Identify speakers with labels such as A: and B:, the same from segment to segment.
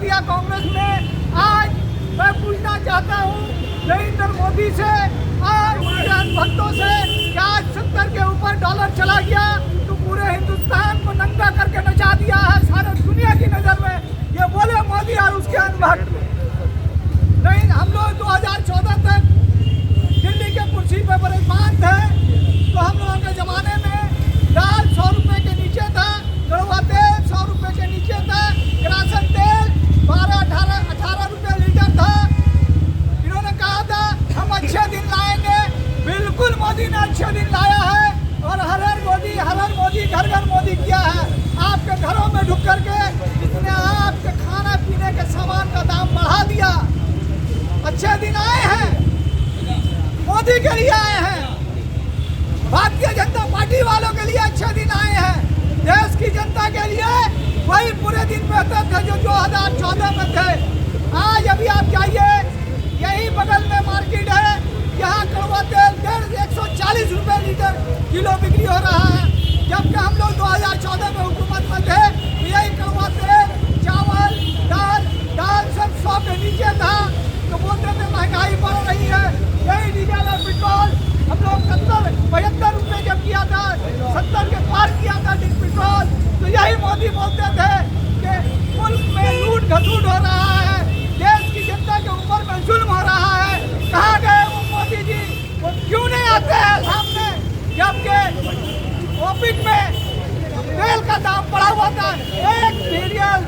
A: India Congress में आज मैं पूछना चाहता हूँ नरेंद्र मोदी से और उनके भक्तों से कि आज 70 के ऊपर डॉलर चला गया तो पूरे हिंदुस्तान को नंगा करके नचा दिया है सारे दुनिया की नजर में। ये बोले मोदी और उसके अंधभक्त नहीं। हम लोग 2014 तक दिल्ली के कुर्सी पर बरसमान थे तो हम लोगों के जमाने में दाल 100 रुपए के नीचे था, कड़वा तेल 100 रुपए के नीचे था, किरासन तेल 12-18 रुपए लीटर था। इन्होंने कहा था हम अच्छे दिन लाएंगे, बिल्कुल मोदी ने अच्छे दिन लाया है और हर हर मोदी घर घर मोदी किया है। आपके घरों में ढुक करके इसने आपके खाना पीने के सामान का दाम बढ़ा दिया। अच्छे दिन आए हैं, मोदी के लिए आए हैं, भारतीय जनता पार्टी वालों के लिए अच्छे दिन आए हैं। देश की जनता के लिए वही पूरे दिन बेहतर थे जो 2014 में थे। आज अभी आप जाइए, यही बगल में मार्केट है, यहाँ कड़वा तेल 140 रुपए लीटर किलो बिक्री हो रहा है। जबकि हम लोग 2014 में हुकूमत में थे तो यही कड़वा तेल, चावल, दाल सब 100 के नीचे था तो बोलते थे महंगाई बढ़ रही है। यही डीजल और पेट्रोल हम लोग 70-72 रुपए जब किया था, 70 के पार किया था पेट्रोल, तो यही मोदी बोलते थे कि मुल्क में लूट घसूट हो रहा है, देश की जनता के ऊपर में जुल्म हो रहा है। कहाँ गए वो मोदी जी? वो क्यों नहीं आते हैं सामने? जबकि ओपिक में तेल का दाम बढ़ा हुआ था, एक बैरल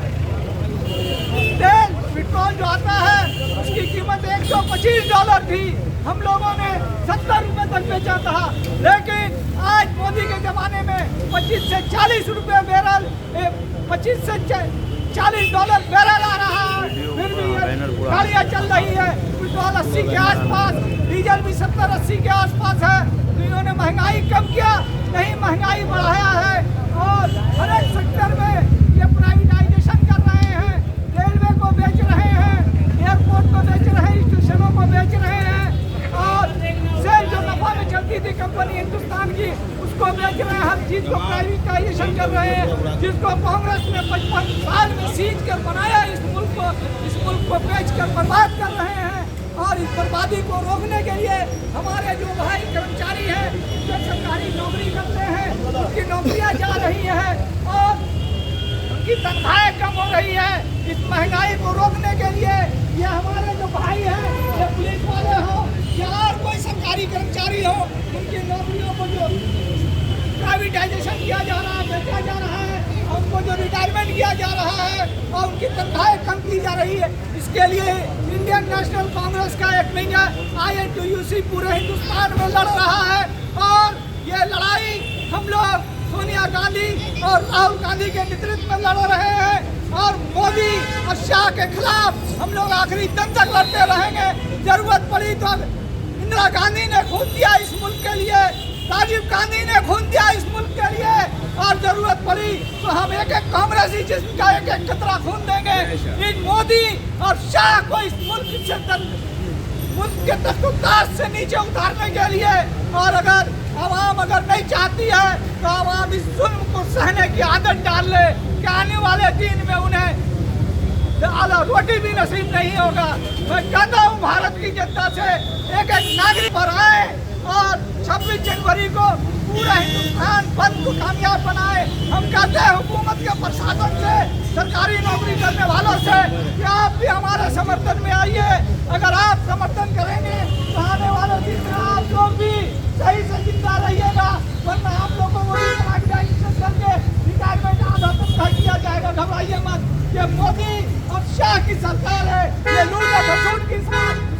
A: तेल पेट्रोल जो आता है उसकी कीमत $125 थी, हम लोगों ने 70 रुपए तक बेचा था। लेकिन आज मोदी के जमाने में 25 से 40 रुपए बैरल, 25 से $40 बैरल आ रहा है, फिर भी गाड़ियाँ चल रही है। पेट्रोल 80 के आसपास, डीजल भी 70-80 के आसपास है। तो इन्होंने महंगाई कम किया नहीं, महंगाई बढ़ाया है। और हर एक सेक्टर में ये प्राइवेटाइजेशन कर रहे हैं, रेलवे को बेच रहे हैं, एयरपोर्ट को बेच रहे हैं, स्टेशनों को बेच रहे हैं और सेल जो नफा में चलती थी कंपनी हिंदुस्तान की उसको बेच रहे हैं। हर चीज को प्राइवेटाइजेशन कर रहे हैं, जिसको कांग्रेस ने 55 साल में सींच कर बनाया इस मुल्क को बेच कर बर्बाद कर रहे हैं। और इस बर्बादी को रोकने के लिए हमारे जो भाई कर्मचारी हैं जो सरकारी नौकरी करते हैं उनकी नौकरियां जा रही हैं और उनकी तनख्वाहें कम हो रही है। इस महंगाई को रोकने के लिए ये हमारे जो भाई हैं, ये पुलिस वाले हो या और कोई सरकारी कर्मचारी हो, उनकी नौकरियों को जो प्राइवेटाइजेशन किया जा रहा है, बेचा जा रहा है, उनको जो रिटायरमेंट किया जा रहा है और उनकी तनख्वाहें कम की जा रही है। इसके लिए इंडियन नेशनल कांग्रेस का एक विंग INTUC पूरे हिंदुस्तान में लड़ रहा है और ये लड़ाई हम लोग सोनिया गांधी और राहुल गांधी के नेतृत्व में लड़ रहे हैं और मोदी और शाह के खिलाफ हम लोग आखिरी दम तक लड़ते रहेंगे। जरूरत पड़ी तो इंदिरा गांधी ने खून दिया इस मुल्क के लिए, राजीव गांधी ने खून दिया इस मुल्क के लिए और जरूरत पड़ी तो हम एक एक कांग्रेसी जिस्म का एक एक कतरा खून देंगे इन मोदी और शाह को इस मुल्क के तख्तास से नीचे उतारने के लिए। और अगर आवाम नहीं चाहती है तो आवाम इस जुल्म को सहने की आदत डाल ले कि आने वाले दिन में उन्हें आला रोटी भी नसीब नहीं होगा। मैं कहता हूँ भारत की जनता से एक एक नागरिक पर आए और 26 जनवरी को पूरा हिंदुस्तान बंद को कामयाब बनाए। हम कहते हैं हुकूमत के प्रशासन से, सरकारी नौकरी करने वालों से कि आप भी हमारे समर्थन में आइए। अगर आप समर्थन करेंगे तो आने वाले दिन में आप लोग भी सही से जिंदा रहिएगा, वरना आप लोगों को प्राइवेटाइजेशन करके रिटायरमेंट आधा तक किया जाएगा। घबराइए मत, ये मोदी और शाह की सरकार है, ये लूट खसूट की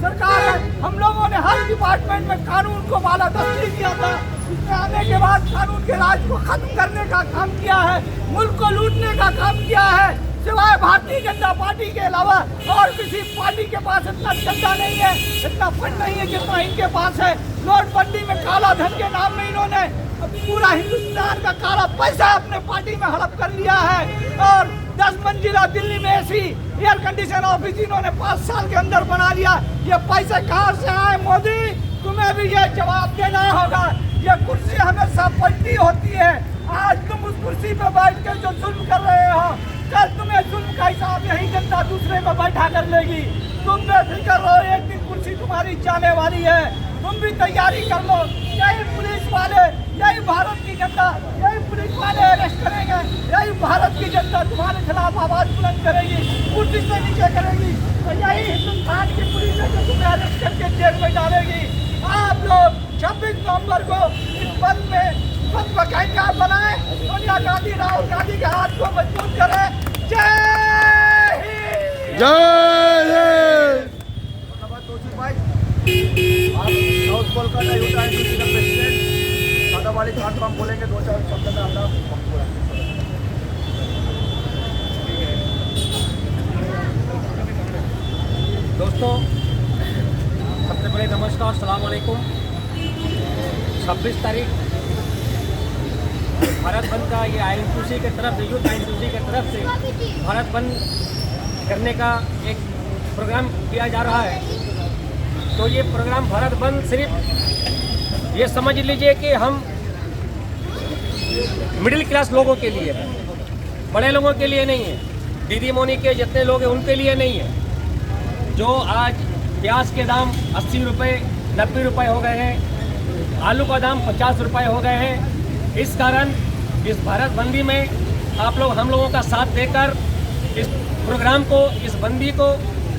A: सरकार है। हम लोगों ने हर डिपार्टमेंट में कानून को बालादस्ती किया था, इसमें आने के बाद कानून के राज को खत्म करने का काम किया है, मुल्क को लूटने का काम किया है। सिवाय भारतीय जनता पार्टी के अलावा और किसी पार्टी के पास इतना चंदा नहीं है, इतना फंड नहीं है जितना इनके पास है। नोटबंदी में काला धन के नाम में इन्होंने पूरा हिंदुस्तान का काला पैसा अपने पार्टी में हड़प कर लिया है और 10 मंजिला दिल्ली में ऐसी एयर कंडीशन ऑफिस इन्होंने 5 साल के अंदर बना लिया। ये पैसे कहाँ से आए मोदी? तुम्हें भी ये जवाब देना होगा। ये कुर्सी हमेशा पलटी होती है, आज तुम उस कुर्सी पे बैठ कर जो जुल्म कर रहे हो, कल तुम्हें जुल्म का हिसाब यही जनता दूसरे में बैठा कर लेगी। तुम बेफिक्र रहो, एक दिन कुर्सी तुम्हारी जाने वाली है। तुम भी तैयारी कर लो। यही पुलिस वाले, यही भारत की जनता, यही पुलिस वाले अरेस्ट करेंगे, यही भारत की जनता तुम्हारे खिलाफ आवाज बुलंद करेगी, कुर्सी से नीचे करेगी। तो यही हिंदुस्तान की पुलिस है जो तुम्हें अरेस्ट करके जेल में डालेगी। आप लोग 26 नवंबर को इस बंद में खुद बकायदा बनाए, सोनिया गांधी, राहुल गांधी के हाथ को मजबूत करें। जय हिंद।
B: जय
C: आप साउथ कोलकाता यूटा एनटीसी का प्रेसिडेंट सादावाली खान को हम बोलेंगे 2-4 शब्द में अपना वक्तव्य रखें।
D: दोस्तों, सबसे पहले नमस्कार, अस्सलाम वालेकुम। 26 तारीख भारत बंद का ये आईएनटीयूसी की तरफ से, यूथ आईएनटीयूसी की तरफ से भारत बंद करने का एक प्रोग्राम किया जा रहा है। तो ये प्रोग्राम भारत बंद सिर्फ ये समझ लीजिए कि हम मिडिल क्लास लोगों के लिए है, बड़े लोगों के लिए नहीं है। दीदी मोनी के जितने लोग हैं उनके लिए नहीं है। जो आज प्याज के दाम 80 रुपये 90 रुपये हो गए हैं, आलू का दाम 50 रुपये हो गए हैं। इस कारण इस भारत बंदी में आप लोग हम लोगों का साथ देकर इस प्रोग्राम को, इस बंदी को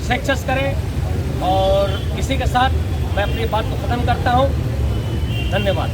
D: सक्सेस करें। और इसी के साथ मैं अपनी बात को ख़त्म करता हूँ। धन्यवाद।